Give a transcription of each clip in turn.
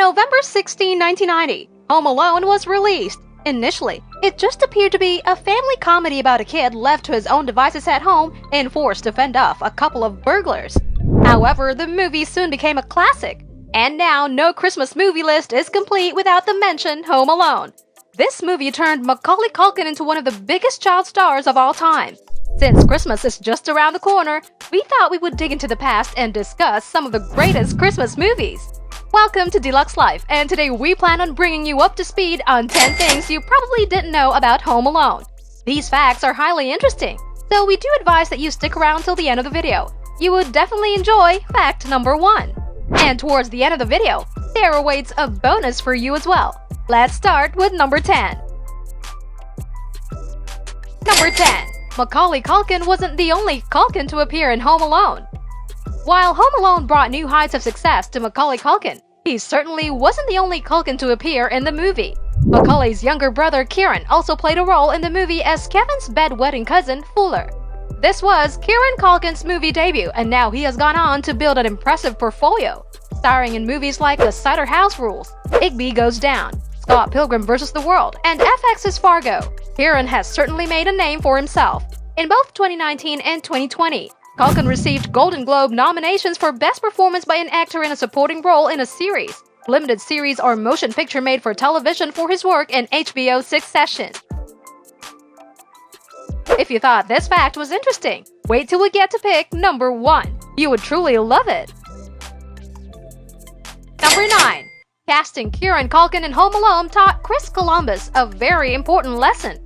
November 16, 1990, Home Alone was released. Initially, it just appeared to be a family comedy about a kid left to his own devices at home and forced to fend off a couple of burglars. However, the movie soon became a classic, and now no Christmas movie list is complete without the mention Home Alone. This movie turned Macaulay Culkin into one of the biggest child stars of all time. Since Christmas is just around the corner, we thought we would dig into the past and discuss some of the greatest Christmas movies. Welcome to D LUX Life, and today we plan on bringing you up to speed on 10 things you probably didn't know about Home Alone. These facts are highly interesting, so we do advise that you stick around till the end of the video. You would definitely enjoy fact number 1. And towards the end of the video, there awaits a bonus for you as well. Let's start with number 10. Number 10. Macaulay Culkin wasn't the only Culkin to appear in Home Alone. While Home Alone brought new heights of success to Macaulay Culkin, he certainly wasn't the only Culkin to appear in the movie. Macaulay's younger brother Kieran also played a role in the movie as Kevin's bedwetting cousin, Fuller. This was Kieran Culkin's movie debut, and now he has gone on to build an impressive portfolio, starring in movies like The Cider House Rules, Igby Goes Down, Scott Pilgrim vs. the World, and FX's Fargo. Kieran has certainly made a name for himself. In both 2019 and 2020, Culkin received Golden Globe nominations for Best Performance by an Actor in a Supporting Role in a Series, Limited Series or Motion Picture Made for Television for his work in HBO's Succession. If you thought this fact was interesting, wait till we get to pick number 1. You would truly love it. Number 9. Casting Kieran Culkin in Home Alone taught Chris Columbus a very important lesson.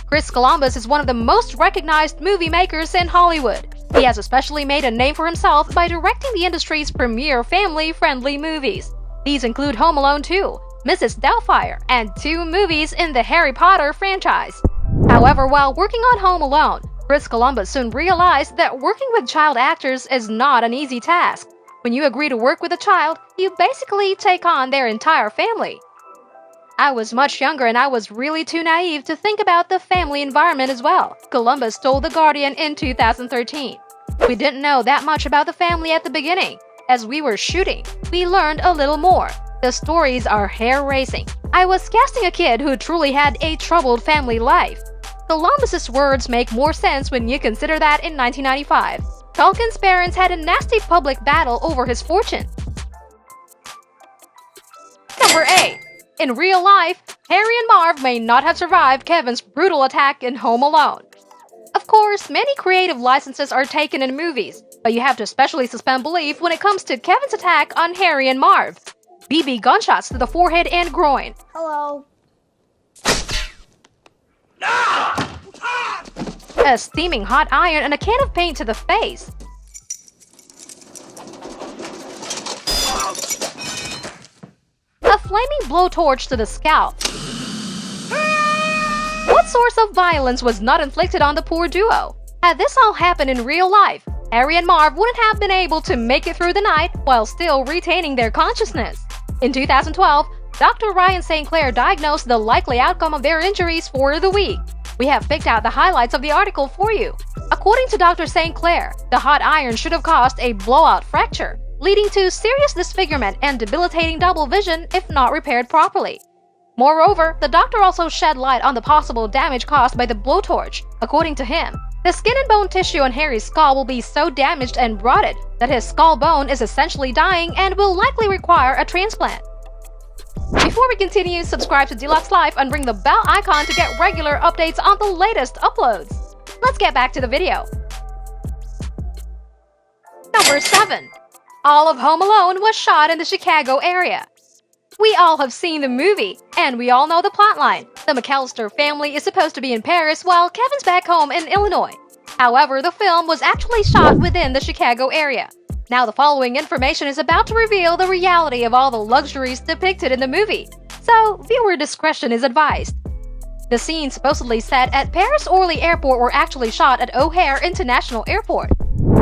Chris Columbus is one of the most recognized movie makers in Hollywood. He has especially made a name for himself by directing the industry's premier family-friendly movies. These include Home Alone 2, Mrs. Doubtfire, and 2 movies in the Harry Potter franchise. However, while working on Home Alone, Chris Columbus soon realized that working with child actors is not an easy task. When you agree to work with a child, you basically take on their entire family. I was much younger and I was really too naive to think about the family environment as well, Columbus told The Guardian in 2013. We didn't know that much about the family at the beginning. As we were shooting, we learned a little more. The stories are hair-raising. I was casting a kid who truly had a troubled family life. Columbus's words make more sense when you consider that in 1995, Culkin's parents had a nasty public battle over his fortune. Number 8. In real life, Harry and Marv may not have survived Kevin's brutal attack in Home Alone. Of course, many creative licenses are taken in movies, but you have to especially suspend belief when it comes to Kevin's attack on Harry and Marv. BB gunshots to the forehead and groin. Hello. A steaming hot iron and a can of paint to the face. A flaming blowtorch to the scalp. What source of violence was not inflicted on the poor duo? Had this all happened in real life, Harry and Marv wouldn't have been able to make it through the night while still retaining their consciousness. In 2012, Dr. Ryan St. Clair diagnosed the likely outcome of their injuries for the week. We have picked out the highlights of the article for you. According to Dr. St. Clair, the hot iron should have caused a blowout fracture, leading to serious disfigurement and debilitating double vision if not repaired properly. Moreover, the doctor also shed light on the possible damage caused by the blowtorch. According to him, the skin and bone tissue on Harry's skull will be so damaged and rotted that his skull bone is essentially dying and will likely require a transplant. Before we continue, subscribe to D LUX Life and ring the bell icon to get regular updates on the latest uploads. Let's get back to the video. Number 7. All of Home Alone was shot in the Chicago area. We all have seen the movie, and we all know the plotline. The McAllister family is supposed to be in Paris while Kevin's back home in Illinois. However, the film was actually shot within the Chicago area. Now the following information is about to reveal the reality of all the luxuries depicted in the movie, so viewer discretion is advised. The scenes supposedly set at Paris-Orly Airport were actually shot at O'Hare International Airport.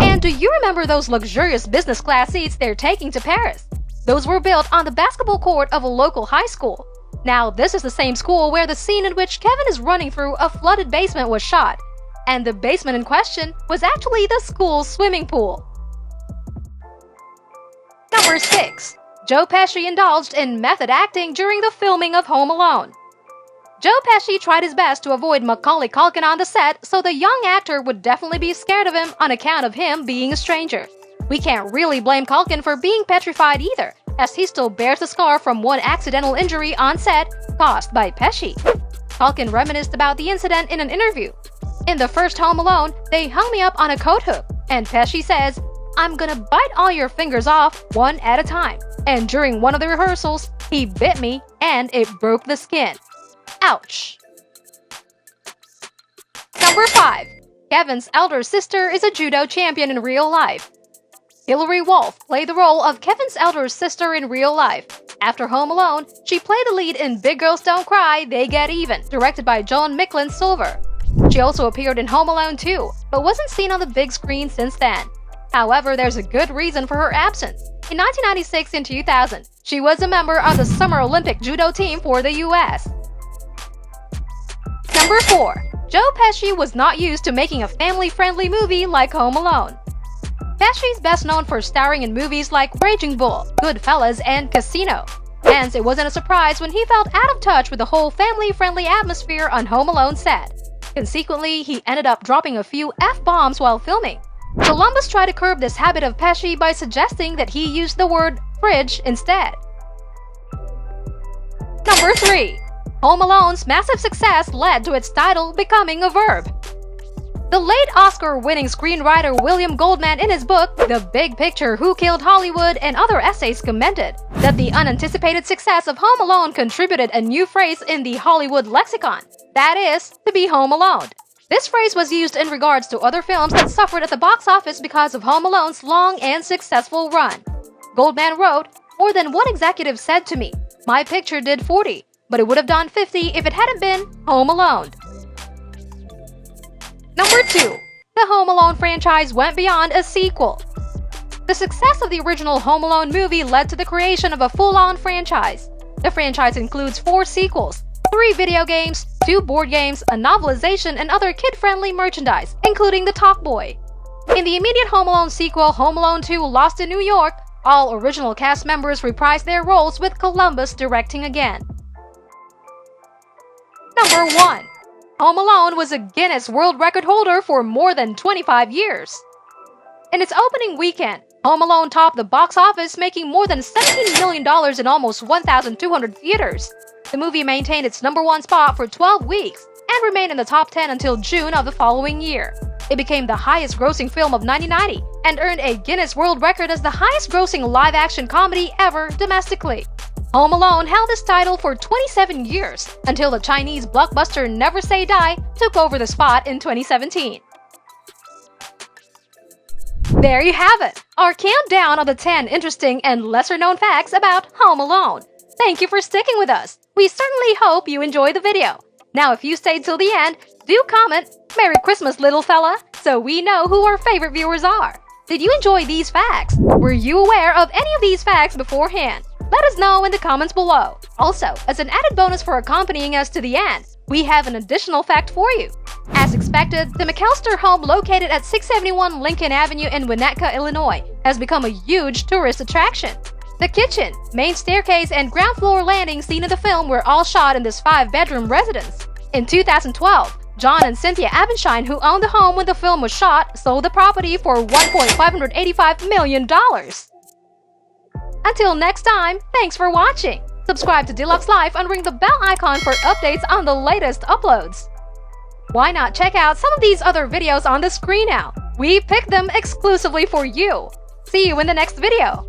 And do you remember those luxurious business class seats they're taking to Paris? Those were built on the basketball court of a local high school. Now, this is the same school where the scene in which Kevin is running through a flooded basement was shot, and the basement in question was actually the school's swimming pool. Number 6. Joe Pesci indulged in method acting during the filming of Home Alone. Joe Pesci tried his best to avoid Macaulay Culkin on the set, so the young actor would definitely be scared of him on account of him being a stranger. We can't really blame Culkin for being petrified either, as he still bears the scar from one accidental injury on set caused by Pesci. Culkin reminisced about the incident in an interview. "In the first Home Alone, they hung me up on a coat hook, and Pesci says, 'I'm gonna bite all your fingers off one at a time.' And during one of the rehearsals, he bit me and it broke the skin. Ouch." Number 5. Kevin's elder sister is a judo champion in real life. Hilary Wolf played the role of Kevin's elder sister in real life. After Home Alone, she played the lead in Big Girls Don't Cry, They Get Even, directed by John Micklin Silver. She also appeared in Home Alone 2, but wasn't seen on the big screen since then. However, there's a good reason for her absence. In 1996 and 2000, she was a member of the Summer Olympic judo team for the US. Number 4. Joe Pesci was not used to making a family-friendly movie like Home Alone. Pesci's best known for starring in movies like Raging Bull, Goodfellas, and Casino. Hence, it wasn't a surprise when he felt out of touch with the whole family-friendly atmosphere on Home Alone set. Consequently, he ended up dropping a few F-bombs while filming. Columbus tried to curb this habit of Pesci by suggesting that he use the word fridge instead. Number 3. Home Alone's massive success led to its title becoming a verb. The late Oscar-winning screenwriter William Goldman in his book, The Big Picture: Who Killed Hollywood, and other essays commented that the unanticipated success of Home Alone contributed a new phrase in the Hollywood lexicon, that is, to be home alone. This phrase was used in regards to other films that suffered at the box office because of Home Alone's long and successful run. Goldman wrote, "More than one executive said to me, 'My picture did 40, but it would have done 50 if it hadn't been Home Alone.'" Number 2. The Home Alone franchise went beyond a sequel. The success of the original Home Alone movie led to the creation of a full-on franchise. The franchise includes 4 sequels, 3 video games, 2 board games, a novelization, and other kid-friendly merchandise, including the Talk Boy. In the immediate Home Alone sequel, Home Alone 2: Lost in New York, all original cast members reprised their roles with Columbus directing again. Number 1. Home Alone was a Guinness World Record holder for more than 25 years. In its opening weekend, Home Alone topped the box office, making more than $17 million in almost 1,200 theaters. The movie maintained its number 1 spot for 12 weeks and remained in the top 10 until June of the following year. It became the highest-grossing film of 1990 and earned a Guinness World Record as the highest-grossing live-action comedy ever domestically. Home Alone held this title for 27 years until the Chinese blockbuster Never Say Die took over the spot in 2017. There you have it, our countdown of the 10 interesting and lesser-known facts about Home Alone. Thank you for sticking with us. We certainly hope you enjoyed the video. Now, if you stayed till the end, do comment "Merry Christmas, little fella," so we know who our favorite viewers are. Did you enjoy these facts? Were you aware of any of these facts beforehand? Let us know in the comments below. Also, as an added bonus for accompanying us to the end, we have an additional fact for you. As expected, the McAllister home located at 671 Lincoln Avenue in Winnetka, Illinois, has become a huge tourist attraction. The kitchen, main staircase, and ground floor landing seen in the film were all shot in this 5-bedroom residence. In 2012, John and Cynthia Abenshine, who owned the home when the film was shot, sold the property for $1.585 million. Until next time, thanks for watching. Subscribe to D LUX Life and ring the bell icon for updates on the latest uploads. Why not check out some of these other videos on the screen now? We picked them exclusively for you. See you in the next video.